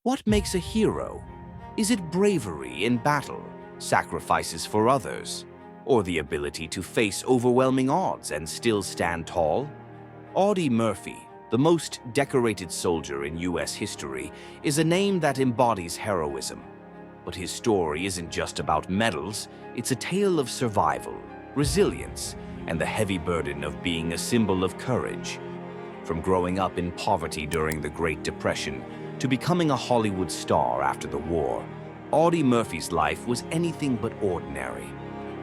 What makes a hero? Is it bravery in battle, sacrifices for others, or the ability to face overwhelming odds and still stand tall? Audie Murphy, the most decorated soldier in U.S. history, is a name that embodies heroism. But his story isn't just about medals, it's a tale of survival, resilience, and the heavy burden of being a symbol of courage. From growing up in poverty during the Great Depression to becoming a Hollywood star after the war, Audie Murphy's life was anything but ordinary.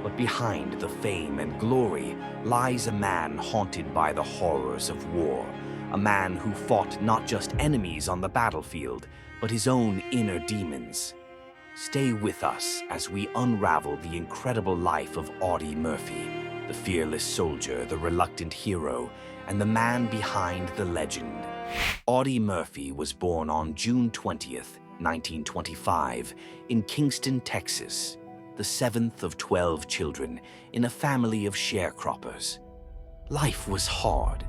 But behind the fame and glory lies a man haunted by the horrors of war, a man who fought not just enemies on the battlefield, but his own inner demons. Stay with us as we unravel the incredible life of Audie Murphy, the fearless soldier, the reluctant hero, and the man behind the legend. Audie Murphy was born on June 20th, 1925, in Kingston, Texas, the seventh of 12 children in a family of sharecroppers. Life was hard.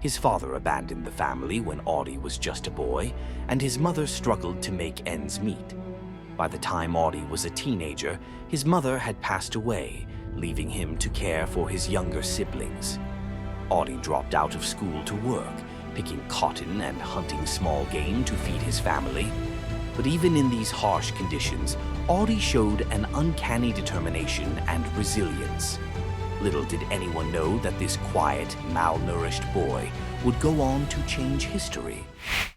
His father abandoned the family when Audie was just a boy, and his mother struggled to make ends meet. By the time Audie was a teenager, his mother had passed away, leaving him to care for his younger siblings. Audie dropped out of school to work, picking cotton and hunting small game to feed his family. But even in these harsh conditions, Audie showed an uncanny determination and resilience. Little did anyone know that this quiet, malnourished boy would go on to change history.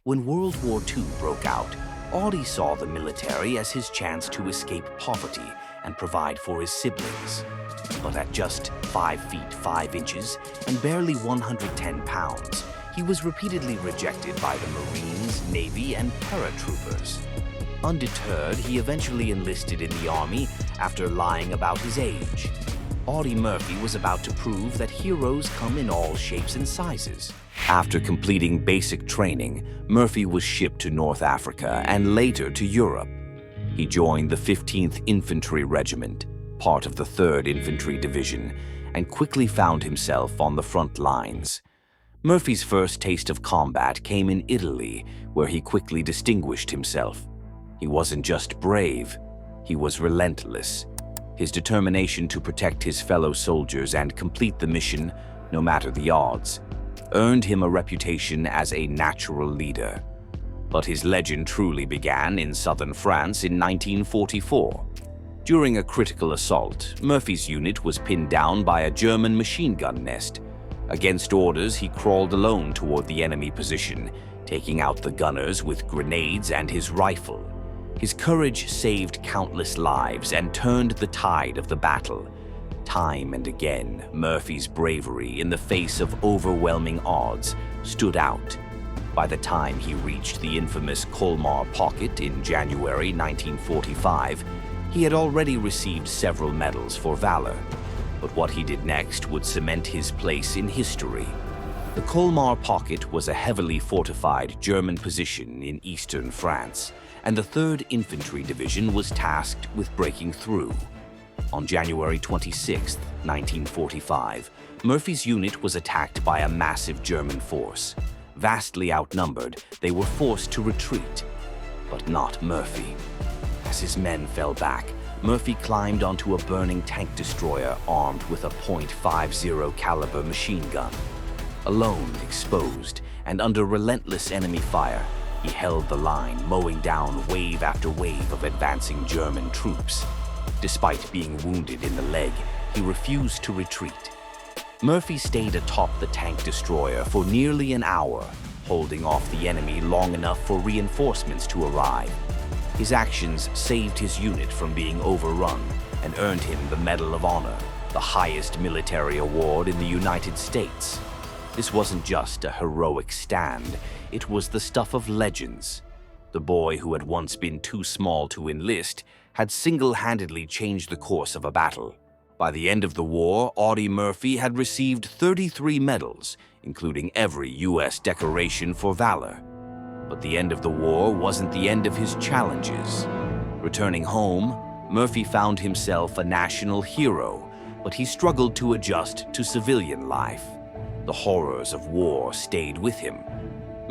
When World War II broke out, Audie saw the military as his chance to escape poverty and provide for his siblings. But at just 5 feet 5 inches and barely 110 pounds, he was repeatedly rejected by the Marines, Navy, and paratroopers. Undeterred, he eventually enlisted in the Army after lying about his age. Audie Murphy was about to prove that heroes come in all shapes and sizes. After completing basic training, Murphy was shipped to North Africa and later to Europe. He joined the 15th Infantry Regiment, part of the 3rd Infantry Division, and quickly found himself on the front lines. Murphy's first taste of combat came in Italy, where he quickly distinguished himself. He wasn't just brave, he was relentless. His determination to protect his fellow soldiers and complete the mission, no matter the odds, earned him a reputation as a natural leader. But his legend truly began in southern France in 1944. During a critical assault, Murphy's unit was pinned down by a German machine gun nest. Against orders, he crawled alone toward the enemy position, taking out the gunners with grenades and his rifle. His courage saved countless lives and turned the tide of the battle. Time and again, Murphy's bravery in the face of overwhelming odds stood out. By the time he reached the infamous Colmar Pocket in January 1945, he had already received several medals for valor. But what he did next would cement his place in history. The Colmar Pocket was a heavily fortified German position in eastern France, and the 3rd Infantry Division was tasked with breaking through. On January 26, 1945, Murphy's unit was attacked by a massive German force. Vastly outnumbered, they were forced to retreat. But not Murphy. As his men fell back, Murphy climbed onto a burning tank destroyer armed with a .50 caliber machine gun. Alone, exposed, and under relentless enemy fire, he held the line, mowing down wave after wave of advancing German troops. Despite being wounded in the leg, he refused to retreat. Murphy stayed atop the tank destroyer for nearly an hour, holding off the enemy long enough for reinforcements to arrive. His actions saved his unit from being overrun and earned him the Medal of Honor, the highest military award in the United States. This wasn't just a heroic stand, it was the stuff of legends. The boy who had once been too small to enlist had single-handedly changed the course of a battle. By the end of the war, Audie Murphy had received 33 medals, including every U.S. decoration for valor. But the end of the war wasn't the end of his challenges. Returning home, Murphy found himself a national hero, but he struggled to adjust to civilian life. The horrors of war stayed with him.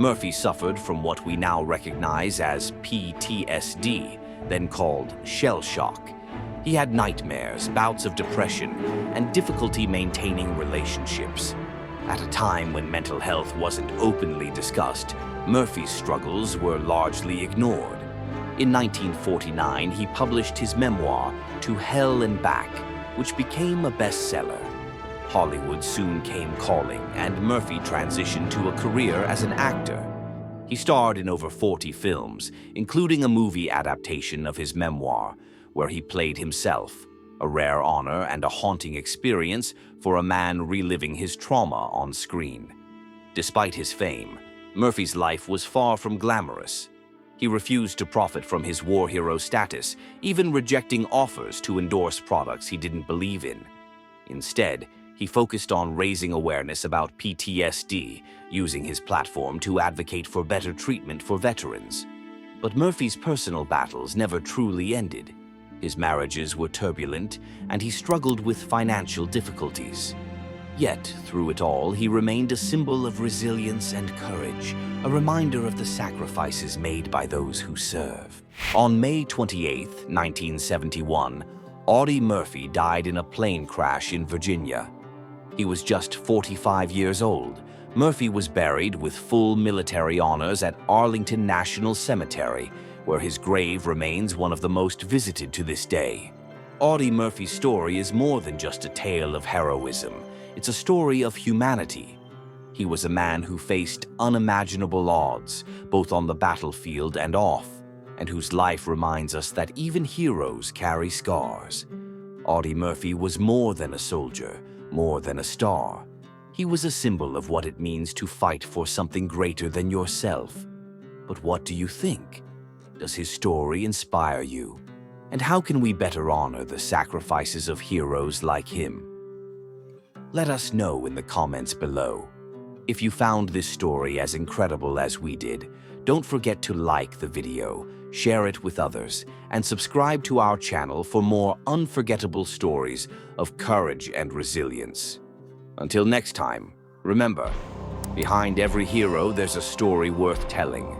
Murphy suffered from what we now recognize as PTSD, then called shell shock. He had nightmares, bouts of depression, and difficulty maintaining relationships. At a time when mental health wasn't openly discussed, Murphy's struggles were largely ignored. In 1949, he published his memoir, To Hell and Back, which became a bestseller. Hollywood soon came calling, and Murphy transitioned to a career as an actor. He starred in over 40 films, including a movie adaptation of his memoir, where he played himself, a rare honor and a haunting experience for a man reliving his trauma on screen. Despite his fame, Murphy's life was far from glamorous. He refused to profit from his war hero status, even rejecting offers to endorse products he didn't believe in. Instead, he focused on raising awareness about PTSD, using his platform to advocate for better treatment for veterans. But Murphy's personal battles never truly ended. His marriages were turbulent, and he struggled with financial difficulties. Yet, through it all, he remained a symbol of resilience and courage, a reminder of the sacrifices made by those who serve. On May 28, 1971, Audie Murphy died in a plane crash in Virginia. He was just 45 years old. Murphy was buried with full military honors at Arlington National Cemetery, where his grave remains one of the most visited to this day. Audie Murphy's story is more than just a tale of heroism. It's a story of humanity. He was a man who faced unimaginable odds, both on the battlefield and off, and whose life reminds us that even heroes carry scars. Audie Murphy was more than a soldier, more than a star. He was a symbol of what it means to fight for something greater than yourself. But what do you think? Does his story inspire you? And how can we better honor the sacrifices of heroes like him? Let us know in the comments below. If you found this story as incredible as we did, don't forget to like the video, share it with others, and subscribe to our channel for more unforgettable stories of courage and resilience. Until next time, remember, behind every hero there's a story worth telling.